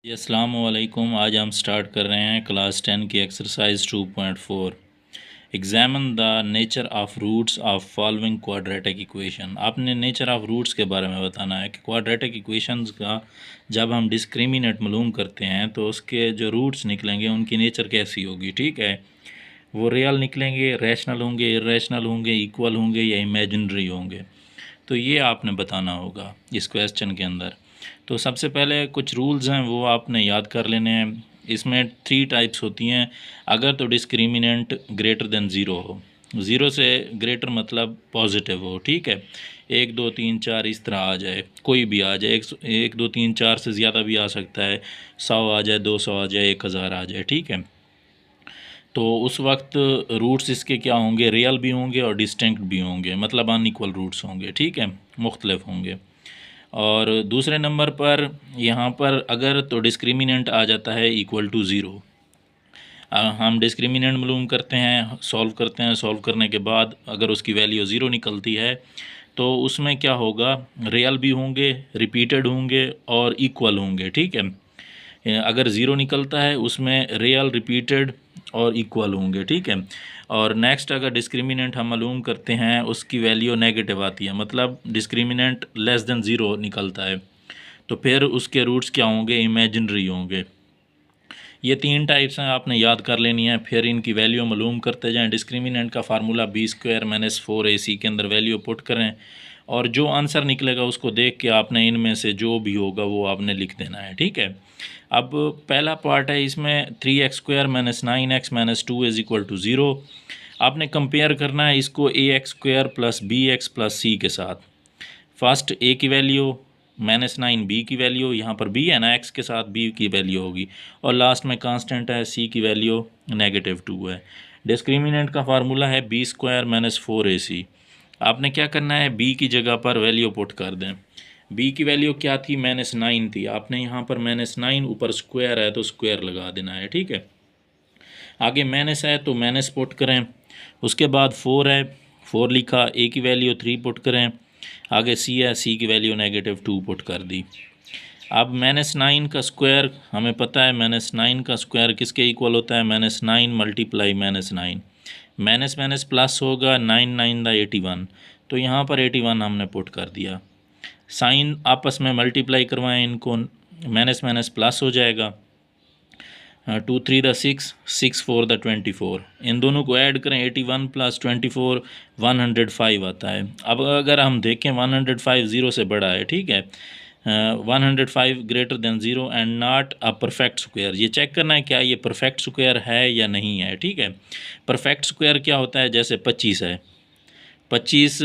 जी अस्सलाम वालेकुम। आज हम स्टार्ट कर रहे हैं क्लास 10 की exercise 2.4। Examine the nature of roots of following quadratic equation. आपने नेचर ऑफ रूट्स के बारे में बताना है कि क्वाड्रेटिक इक्वेशंस का जब हम डिस्क्रिमिनेंट मालूम करते हैं तो उसके जो रूट्स निकलेंगे उनकी नेचर कैसी होगी। ठीक है, वो रियल निकलेंगे, रैशनल होंगे, इरेशनल होंगे, इक्वल होंगे या इमेजिनरी होंगे। तो ये आपने बताना होगा इस क्वेश्चन के अंदर। तो सबसे पहले कुछ रूल्स हैं वो आपने याद कर लेने हैं। इसमें 3 टाइप्स होती हैं। अगर तो डिस्क्रिमिनेंट ग्रेटर देन ज़ीरो हो, ज़ीरो से ग्रेटर मतलब पॉजिटिव हो। ठीक है, 1 2 3 4 इस तरह आ जाए, कोई भी आ जाए, 1 2 3 4 से ज़्यादा भी आ सकता है, 100 आ जाए, 200 आ जाए, 1000 आ जाए। ठीक है, तो उस वक्त रूट्स इसके क्या होंगे, रियल भी होंगे और डिस्टिंक्ट भी होंगे, मतलब अनइक्वल रूट्स होंगे। ठीक है, मुख्तलिफ होंगे। और दूसरे नंबर पर यहाँ पर अगर तो डिस्क्रिमिनेंट आ जाता है इक्वल टू ज़ीरो। हम डिस्क्रिमिनेंट मालूम करते हैं, सॉल्व करते हैं, सॉल्व करने के बाद अगर उसकी वैल्यू ज़ीरो निकलती है तो उसमें क्या होगा, रियल भी होंगे, रिपीटेड होंगे और इक्वल होंगे। ठीक है, अगर ज़ीरो निकलता है उसमें रियल, रिपीटेड और इक्वल होंगे। ठीक है, और नेक्स्ट अगर डिस्क्रिमिनेंट हम मालूम करते हैं उसकी वैल्यू नेगेटिव आती है, मतलब डिस्क्रिमिनेंट लेस देन ज़ीरो निकलता है, तो फिर उसके रूट्स क्या होंगे, इमेजिनरी होंगे। ये 3 टाइप्स हैं, आपने याद कर लेनी है। फिर इनकी वैल्यू मालूम करते जाएं। डिस्क्रिमिनेंट का फार्मूला b² - 4ac के अंदर वैल्यू पुट करें और जो आंसर निकलेगा उसको देख के आपने इनमें से जो भी होगा वो आपने लिख देना है। ठीक है, अब पहला पार्ट है, इसमें 3x² - 9x - 2 = 0। आपने कंपेयर करना है इसको ax² + bx + c के साथ। फर्स्ट a की वैल्यू -9, b की वैल्यू, यहाँ पर b है ना, x के साथ b की वैल्यू होगी, और लास्ट में कांस्टेंट है c की वैल्यू -2 है। डिस्क्रिमिनेंट का फार्मूला है b² - 4ac। आपने क्या करना है, b की जगह पर वैल्यू पुट कर दें। b की वैल्यू क्या थी, -9 थी। आपने यहाँ पर -9 ऊपर स्क्वायर है तो स्क्वायर लगा देना है। ठीक है, आगे माइनस है तो माइनस पुट करें। उसके बाद 4 है, 4 लिखा, a की वैल्यू 3 पुट करें। आगे c है, c की वैल्यू -2 पुट कर दी। अब -9 का स्क्वायर हमें पता है, -9 का स्क्वायर किसके इक्वल होता है, -9 × -9। माइनस माइनस प्लस होगा, 9 9 दा 81, तो यहाँ पर 81 हमने पुट कर दिया। साइन आपस में मल्टीप्लाई करवाएं इनको, माइनस माइनस प्लस हो जाएगा। 2 3 दा 6, 6 4 दा 24, इन दोनों को ऐड करें, 81 + 24 105 आता है। अब अगर हम देखें 105 ज़ीरो से बड़ा है। ठीक है, 105 greater than zero and not a perfect square. ये चेक करना है क्या ये परफेक्ट स्क्वायर है या नहीं है। ठीक है, परफेक्ट स्क्वायर क्या होता है, जैसे 25 है, 25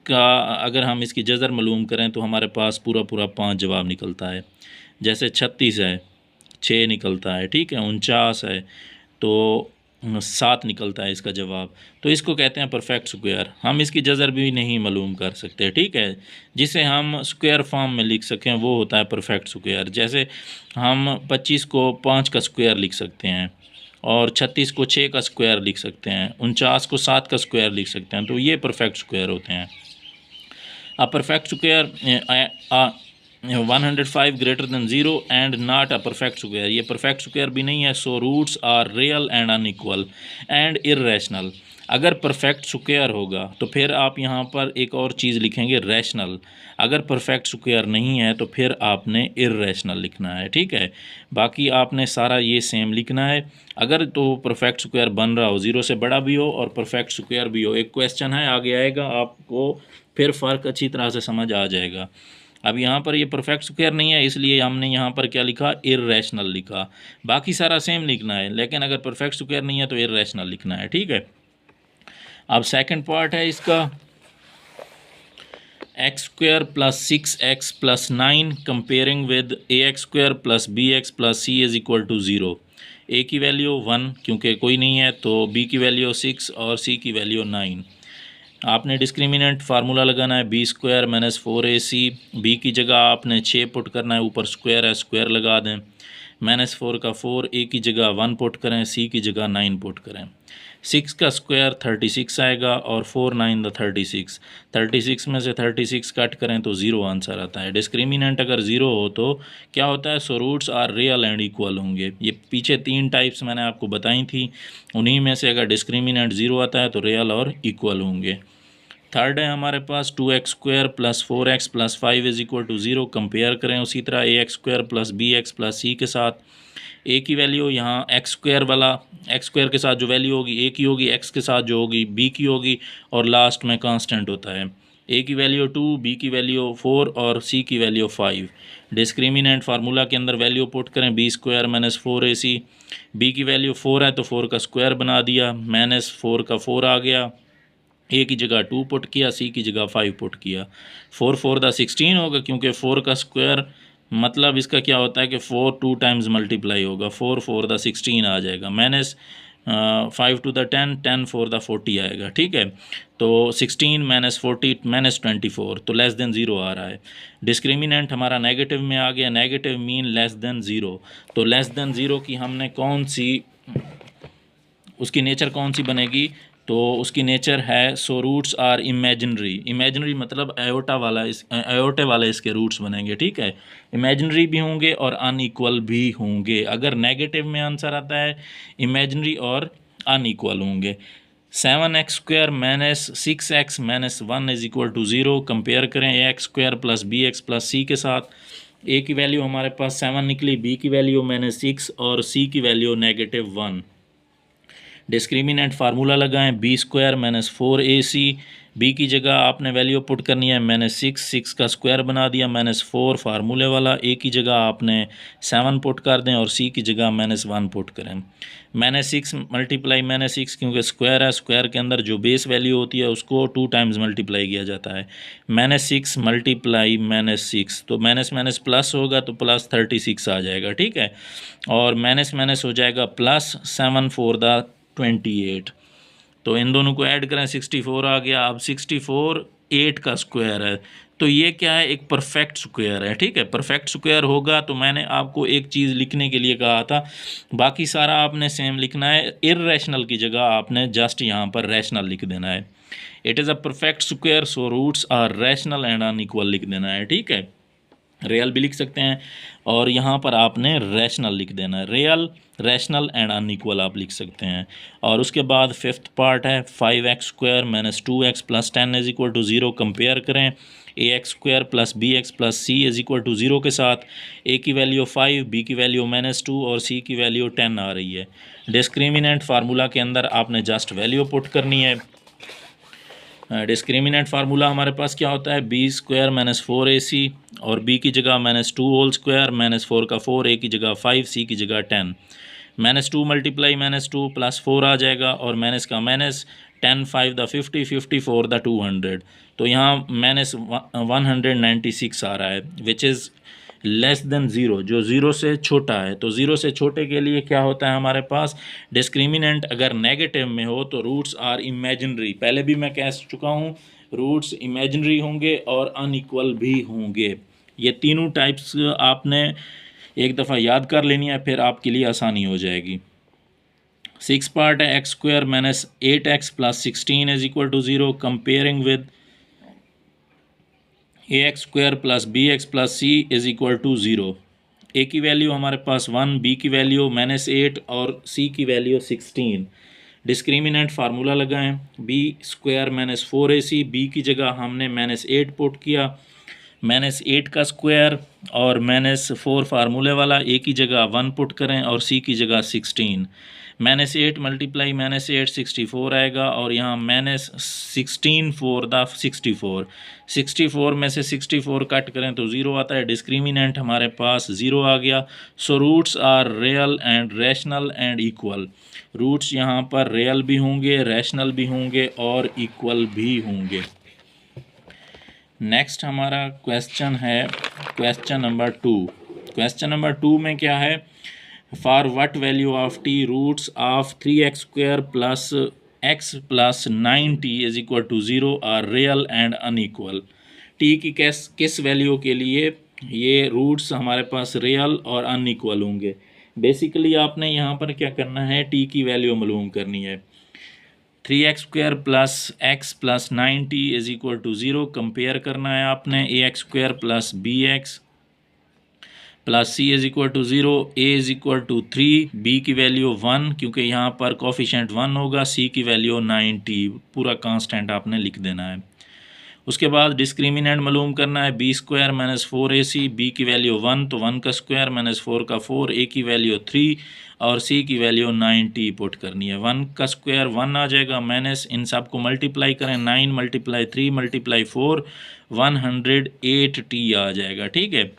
का अगर हम इसकी जज़र मालूम करें तो हमारे पास पूरा पूरा 5 जवाब निकलता है। जैसे 36 है, 6 निकलता है। ठीक है, 49 है तो 7 निकलता है इसका जवाब। तो इसको कहते हैं परफेक्ट स्क्वायर। हम इसकी जज़र भी नहीं मालूम कर सकते। ठीक है, जिसे हम स्क्वायर फॉर्म में लिख सकें वो होता है परफेक्ट स्क्वायर। जैसे हम 25 को 5 का स्क्वायर लिख सकते हैं, और 36 को 6 का स्क्वायर लिख सकते हैं, 49 को 7 का स्क्वायर लिख सकते हैं, तो ये परफेक्ट स्क्वायर होते हैं। A perfect square 105 greater than zero and not a perfect square. ये परफेक्ट स्क्वायर भी नहीं है। So roots are real and unequal and irrational. अगर परफेक्ट स्क्वायर होगा तो फिर आप यहाँ पर एक और चीज़ लिखेंगे, रैशनल। अगर परफेक्ट स्क्वायर नहीं है तो फिर आपने इर्रेशनल लिखना है। ठीक है, बाकी आपने सारा ये सेम लिखना है। अगर तो परफेक्ट स्क्वायर बन रहा हो, ज़ीरो से बड़ा भी हो और परफेक्ट स्क्वायर भी हो, एक क्वेश्चन है आगे आएगा, आपको फिर फ़र्क अच्छी तरह से समझ आ जाएगा। अब यहाँ पर ये परफेक्ट स्क्वायर नहीं है, इसलिए हमने यहाँ पर क्या लिखा, इर्रेशनल लिखा। बाकी सारा सेम लिखना है, लेकिन अगर परफेक्ट स्क्वायर नहीं है तो इर्रेशनल लिखना है। ठीक है, अब सेकंड पार्ट है इसका, x² + 6x + 9 comparing with ax² + bx + c = 0। a की वैल्यू 1 क्योंकि कोई नहीं है, तो b की वैल्यू 6 और c की वैल्यू 9। आपने डिस्क्रिमिनेंट फार्मूला लगाना है b² - 4ac। b की जगह आपने 6 पुट करना है, ऊपर स्क्वायर है, स्क्वायर लगा दें। -4 का 4, a की जगह 1 पुट करें, c की जगह 9 पुट करें। 6 का स्क्वायर 36 आएगा और 4 9 द 36, 36 में से 36 कट करें तो 0 आंसर आता है। डिस्क्रिमिनेंट अगर 0 हो तो क्या होता है, so roots are real and equal होंगे। ये पीछे 3 टाइप्स मैंने आपको बताई थी, उन्हीं में से अगर डिस्क्रिमिनेंट 0 आता है तो रियल और इक्वल होंगे। थर्ड है हमारे पास 2x² plus 4x plus 5 is equal to 0, compare करें उसी तरह ax² plus bx plus c के साथ। ए की वैल्यू यहाँ x² वाला, x² के साथ जो वैल्यू होगी ए की होगी, x के साथ जो होगी b की होगी, और लास्ट में कांस्टेंट होता है। ए की वैल्यू 2, b की वैल्यू 4 और c की वैल्यू 5। डिस्क्रिमिनेंट फार्मूला के अंदर वैल्यू पुट करें b² माइनस 4ac, b की वैल्यू 4 है तो 4 का स्क्वायर बना दिया, माइनस 4 का 4 आ गया, ए की जगह 2 पुट किया, सी की जगह 5 पुट किया। 4 4 द 16 होगा, क्योंकि 4 का स्क्वायर मतलब इसका क्या होता है कि 4 2 टाइम्स मल्टीप्लाई होगा, 4 4 द 16 आ जाएगा, माइनस 5 टू द 10, 10 4 द 40 आएगा। ठीक है, तो 16 माइनस 40 माइनस 24, तो लेस देन 0 आ रहा है। डिस्क्रिमिनेंट हमारा नेगेटिव में आ गया, नेगेटिव मीन लेस देन 0, तो लेस देन 0 की हमने कौन सी, उसकी नेचर कौन सी बनेगी, तो उसकी नेचर है so roots are imaginary. Imaginary मतलब आयोटा वाला, इस आयोटे वाले इसके रूट्स बनेंगे। ठीक है, इमेजिनरी भी होंगे और अनइक्वल भी होंगे। अगर नेगेटिव में आंसर आता है इमेजिनरी और अनइक्वल होंगे। 7x² minus 6x minus 1 is equal to 0, compare करें ax² plus bx plus c के साथ। a की वैल्यू हमारे पास 7 निकली, b की वैल्यू -6 और c की वैल्यू -1। डिस्क्रिमिनेंट फार्मूला लगाएं, b² माइनस 4ac, b की जगह आपने वैल्यू पुट करनी है -6, 6 का स्क्वायर बना दिया, -4 फार्मूले वाला, a की जगह आपने 7 पुट कर दें और c की जगह -1 पुट करें। -6 मल्टीप्लाई -6, क्योंकि स्क्वायर है, स्क्वायर के अंदर जो बेस वैल्यू होती है उसको 2 टाइम्स मल्टीप्लाई किया जाता है। -6 मल्टीप्लाई -6, तो माइनस माइनस प्लस होगा तो प्लस 36 आ जाएगा। ठीक है, और माइनस माइनस हो जाएगा प्लस, 7 4 द 28, तो इन दोनों को ऐड करें 64 आ गया। अब 64 8 का स्क्वायर है, तो ये क्या है, एक परफेक्ट स्क्वायर है। ठीक है, परफेक्ट स्क्वायर होगा तो मैंने आपको एक चीज़ लिखने के लिए कहा था, बाकी सारा आपने सेम लिखना है, इर्रेशनल की जगह आपने जस्ट यहाँ पर रैशनल लिख देना है। It is a perfect square so roots are rational and unequal लिख देना है। ठीक है, रियल भी लिख सकते हैं और यहाँ पर आपने रैशनल लिख देना है, रियल रैशनल एंड अनइक्वल आप लिख सकते हैं। और उसके बाद फिफ्थ पार्ट है 5x² minus 2x plus 10 is equal to 0, compare करें ax² plus bx plus c is equal to 0 के साथ। a की वैल्यू 5, b की वैल्यू -2 और c की वैल्यू 10 आ रही है। डिस्क्रिमिनेंट फार्मूला के अंदर आपने जस्ट वैल्यू पुट करनी है। डिस्क्रिमिनेंट फार्मूला हमारे पास क्या होता है, b² माइनस 4ac और b की जगह -2 होल स्क्वायर, -4 का 4, a की जगह 5, c की जगह 10, -2 मल्टीप्लाई -2 प्लस 4 आ जाएगा, और माइनस का माइनस, 10 5 द 50, 54 द 200, तो यहाँ -196 आ रहा है, विच इज़ लेस देन 0, जो 0 से छोटा है। तो 0 से छोटे के लिए क्या होता है हमारे पास, डिस्क्रिमिनेंट अगर नेगेटिव में हो तो रूट्स आर इमेजिनरी, पहले भी मैं कह चुका हूँ, रूट्स इमेजिनरी होंगे और अनइक्वल भी होंगे। ये तीनों टाइप्स आपने एक दफ़ा याद कर लेनी है, फिर आपके लिए आसानी हो जाएगी। 6 पार्ट है x² minus 8x plus 16 is equal to 0, comparing with ax² plus bx plus c is equal to 0। a की वैल्यू हमारे पास 1, b की वैल्यू -8 और c की वैल्यू 16। डिस्क्रिमिनेंट फार्मूला लगाएं, b² माइनस 4ac, b की जगह हमने -8 पुट किया, -8 का स्क्वायर और -4 फार्मूले वाला, a की जगह 1 पुट करें और c की जगह 16, -8 मल्टीप्लाई -8 64 आएगा, और यहाँ -16 4 द 64, 64 में से 64 कट करें तो 0 आता है। डिस्क्रिमिनेंट हमारे पास 0 आ गया। So roots are real and rational and equal, roots यहाँ पर रियल भी होंगे, रैशनल भी होंगे और इक्वल भी होंगे। नेक्स्ट हमारा क्वेश्चन है क्वेश्चन नंबर 2। क्वेश्चन नंबर 2 में क्या है, for what value of t roots of 3x² plus x plus 9t is equal to 0 are real and unequal. t की किस वैल्यू के लिए ये रूट्स हमारे पास रियल और अनइक्वल होंगे। बेसिकली आपने यहाँ पर क्या करना है, t की वैल्यू मालूम करनी है। 3x² plus x plus 9t is equal to 0। Compare करना है आपने ax² plus bx plus c is equal to 0, a is equal to 3, b की वैल्यू 1 क्योंकि यहाँ पर कोफिशेंट 1 होगा, सी की वैल्यू 9t, पूरा कांस्टेंट आपने लिख देना है। उसके बाद डिस्क्रिमिनेंट मालूम करना है b² माइनस 4ac, बी की वैल्यू 1 तो 1 का स्क्वायर माइनस 4 का 4, ए की वैल्यू 3 और सी की वैल्यू 9t पुट करनी है। 1 का स्क्वायर 1 आ जाएगा, माइनस इन सब को मल्टीप्लाई करें, 9 मल्टीप्लाई 3 मल्टीप्लाई 4 108t आ जाएगा। ठीक है,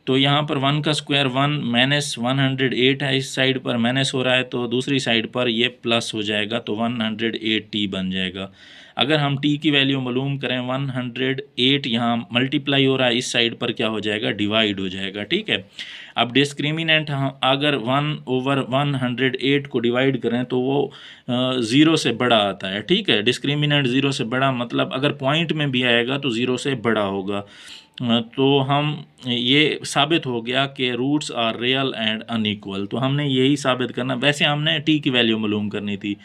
तो यहाँ पर 1 का स्क्वायर 1 माइनस 108 है, इस साइड पर माइनस हो रहा है तो दूसरी साइड पर ये प्लस हो जाएगा तो 108t बन जाएगा। अगर हम t की वैल्यू मालूम करें 108 यहाँ मल्टीप्लाई हो रहा है, इस साइड पर क्या हो जाएगा, डिवाइड हो जाएगा। ठीक है, अब डिस्क्रिमिनेंट हम अगर 1/108 को डिवाइड करें तो वो 0 से बड़ा आता है। ठीक है, डिस्क्रिमिनेंट 0 से बड़ा मतलब अगर पॉइंट में भी आएगा तो 0 से बड़ा होगा। तो हम ये साबित हो गया कि roots are real and unequal, तो हमने यही साबित करना। वैसे हमने टी की वैल्यू मालूम करनी थी,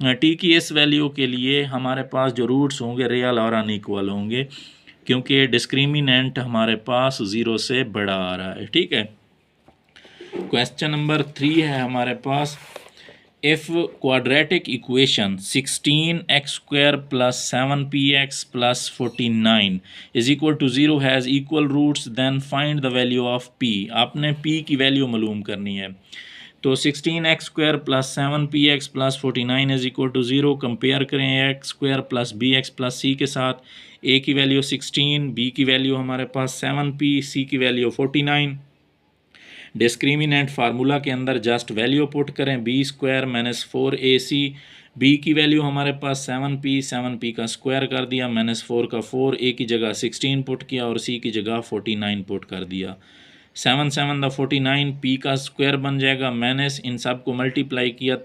टी की इस वैल्यू के लिए हमारे पास जो रूट्स होंगे रियल और अनइक्वल होंगे क्योंकि डिस्क्रिमिनेंट हमारे पास 0 से बड़ा आ रहा है। ठीक है, क्वेश्चन नंबर 3 है हमारे पास, if quadratic equation 16x² plus 7px plus 49 is equal to 0 has equal roots, then find the value of p। आपने p की वैल्यू मालूम करनी है। तो 16x² plus 7px plus 49 is equal to 0। Compare करें x² plus bx plus c के साथ। a की वैल्यू 16, b की वैल्यू हमारे पास 7p, c की वैल्यू 49। डिस्क्रिमिनेंट फार्मूला के अंदर जस्ट वैल्यू पुट करें, b² माइनस 4ac, b की वैल्यू हमारे पास 7p का स्क्वायर कर दिया, माइनस 4 का 4, a की जगह 16 पुट किया और c की जगह 49 पुट कर दिया। 7 7 द 49, p का स्क्वायर बन जाएगा, माइनस इन सब को मल्टीप्लाई किया,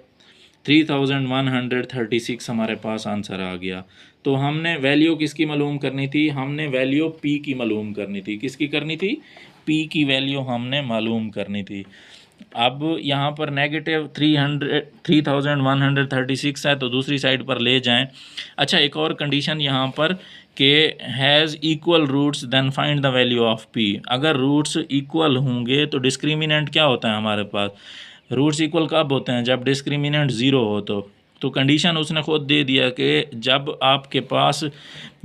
3136 हमारे पास आंसर आ गया। तो हमने वैल्यू किसकी मालूम करनी थी, हमने वैल्यू p की मालूम करनी थी। किसकी करनी थी, p की वैल्यू हमने मालूम करनी थी। अब यहाँ पर नेगेटिव 3136 है तो दूसरी साइड पर ले जाएं। अच्छा, एक और कंडीशन यहाँ पर कि has equal roots then find the value of p। अगर रूट्स इक्वल होंगे तो डिस्क्रिमिनेंट क्या होता है हमारे पास, रूट्स इक्वल कब होते हैं, जब डिस्क्रिमिनेंट 0 हो। तो कंडीशन उसने खुद दे दिया कि जब आपके पास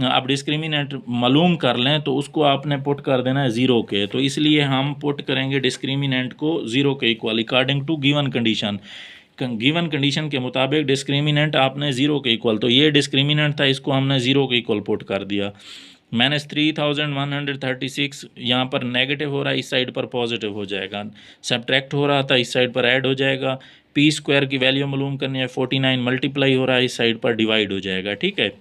आप डिस्क्रिमिनेंट मालूम कर लें तो उसको आपने पुट कर देना है 0 के। तो इसलिए हम पुट करेंगे डिस्क्रिमिनेंट को 0 के equal according to given condition. Given condition के मुताबिक डिस्क्रिमिनेंट आपने 0 के इक्वल, तो ये डिस्क्रिमिनेंट था, इसको हमने 0 के इक्वल पुट कर दिया। माइनस 3136 यहाँ पर नेगेटिव हो रहा है, इस साइड पर पॉजिटिव हो जाएगा, सब्ट्रैक्ट हो रहा था, इस साइड पर ऐड हो जाएगा। p² की वैल्यू मालूम करनी है, 49 मल्टीप्लाई हो रहा है, इस साइड पर डिवाइड हो जाएगा। ठीक है,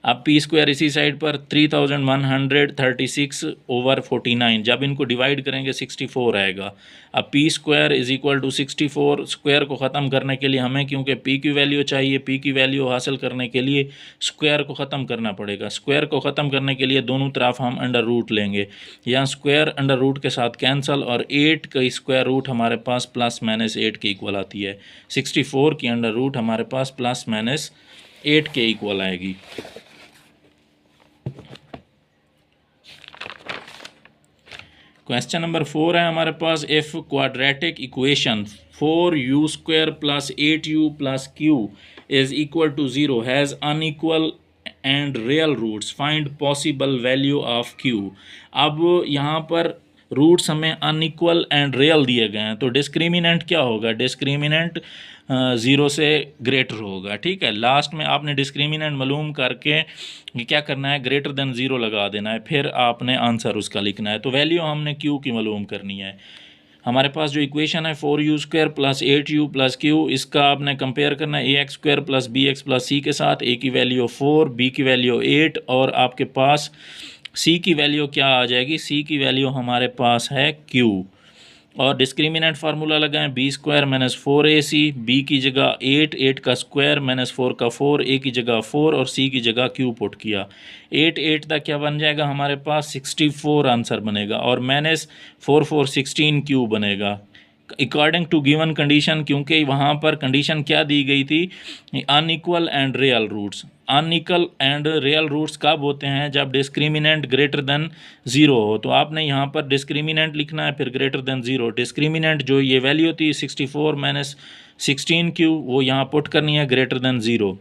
अब p² इसी साइड पर 3136 ओवर 49, जब इनको डिवाइड करेंगे 64 आएगा। अब p² is equal to 64, square को ख़त्म करने के लिए हमें, क्योंकि p की वैल्यू चाहिए, p की वैल्यू हासिल करने के लिए स्क्वायर को ख़त्म करना पड़ेगा। स्क्वायर को ख़त्म करने के लिए दोनों तरफ हम अंडर रूट लेंगे, यहाँ स्क्वायर अंडर रूट के साथ कैंसल और 8 का स्क्वायर रूट हमारे पास प्लस माइनस 8 के इक्वल आती है। 64 की अंडर रूट हमारे पास प्लस माइनस 8 के इक्वल आएगी। क्वेश्चन नंबर 4 है हमारे पास, if quadratic equation 4u² plus 8u plus q is equal to 0 has unequal and real roots, find possible value of q। अब यहाँ पर रूट्स हमें अनइक्वल एंड रियल दिए गए हैं, तो डिस्क्रिमिनेंट क्या होगा, डिस्क्रिमिनेंट 0 से ग्रेटर होगा। ठीक है, लास्ट में आपने डिस्क्रिमिनेंट मालूम करके क्या करना है, ग्रेटर देन 0 लगा देना है, फिर आपने आंसर उसका लिखना है। तो वैल्यू हमने q की मालूम करनी है। हमारे पास जो इक्वेशन है 4u² plus 8u plus q, इसका आपने कंपेयर करना है ax² plus bx plus c के साथ। a की वैल्यू 4, b की वैल्यू 8 और आपके पास c की वैल्यू क्या आ जाएगी, c की वैल्यू हमारे पास है q। और डिस्क्रिमिनेंट फार्मूला लगाएं, b² माइनस 4ac, b की जगह 8 का स्क्वायर माइनस 4 का 4, a की जगह 4 और c की जगह q पुट किया। 8 तक क्या बन जाएगा हमारे पास 64 आंसर बनेगा और माइनस 4 16 q बनेगा। अकॉर्डिंग टू गिवन कंडीशन, क्योंकि वहाँ पर कंडीशन क्या दी गई थी, unequal and real roots. Unequal and real roots कब होते हैं, जब डिस्क्रिमिनेंट ग्रेटर देन ज़ीरो हो। तो आपने यहाँ पर डिस्क्रिमिनेंट लिखना है, फिर ग्रेटर देन ज़ीरो। डिस्क्रिमिनेंट जो ये वैल्यू थी 64 माइनस 16 वो यहाँ पुट करनी है ग्रेटर देन ज़ीरो।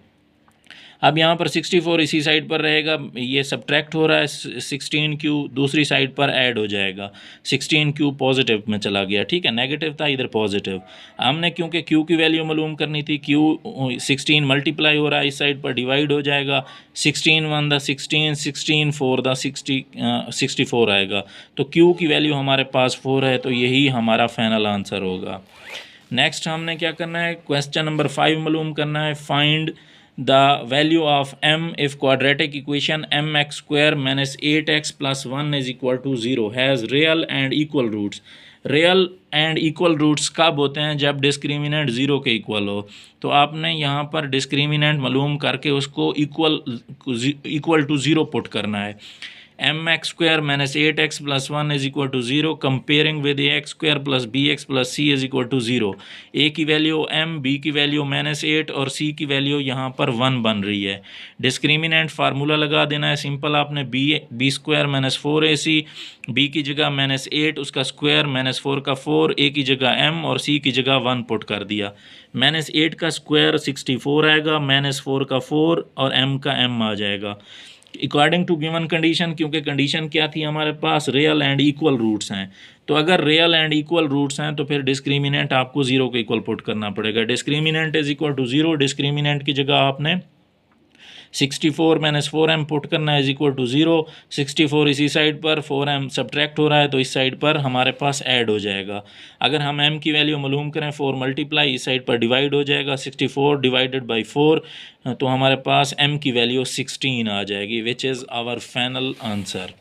अब यहाँ पर 64 इसी साइड पर रहेगा, ये सब्ट्रैक्ट हो रहा है, 16 दूसरी साइड पर ऐड हो जाएगा। 16 पॉजिटिव में चला गया, ठीक है, नेगेटिव था इधर पॉजिटिव। हमने क्योंकि क्यू की वैल्यू मालूम करनी थी, क्यू 16 मल्टीप्लाई हो रहा है, इस साइड पर डिवाइड हो जाएगा। 16 1 द 16, 16 4 द 64 आएगा। तो क्यू की वैल्यू हमारे पास 4 है, तो यही हमारा फाइनल आंसर होगा। नेक्स्ट हमने क्या करना है, क्वेश्चन नंबर 5 मालूम करना है। Find the value of m if quadratic equation mx square minus 8x plus 1 is equal to 0 has real and equal roots। Real and equal roots कब होते हैं, जब डिस्क्रिमिनेंट ज़ीरो के इक्वल हो। तो आपने यहाँ पर डिस्क्रिमिनेंट मालूम करके उसको इक्वल टू ज़ीरो पुट करना है। M x square minus 8x plus 1 is equal to 0 comparing with a x square plus b x plus c is equal to 0। A की वैल्यू m, b की value -8 और c की value यहाँ पर 1 बन रही है। डिस्क्रिमिनेंट फार्मूला लगा देना है सिंपल, आपने B square minus 4ac, b की जगह -8 उसका स्क्वायर -4 का 4, a की जगह m और c की जगह 1 पुट कर दिया। -8 का स्क्वायर 64 आएगा, -4 का 4 और m का m आ जाएगा। अकॉर्डिंग टू गिवन कंडीशन, क्योंकि कंडीशन क्या थी हमारे पास, रियल एंड इक्वल रूट्स हैं। तो अगर रियल एंड इक्वल रूट्स हैं तो फिर डिस्क्रिमिनेंट आपको 0 के इक्वल पुट करना पड़ेगा। Discriminant is equal to 0, discriminant की जगह आपने 64 माइनस 4m पुट करना है इज इक्वल टू 0। 64 इसी साइड पर, 4m सब्ट्रैक्ट हो रहा है तो इस साइड पर हमारे पास ऐड हो जाएगा। अगर हम m की वैल्यू मालूम करें 4 मल्टीप्लाई, इस साइड पर डिवाइड हो जाएगा, 64 डिवाइडेड बाई 4, तो हमारे पास m की वैल्यू 16 आ जाएगी, which is our final answer.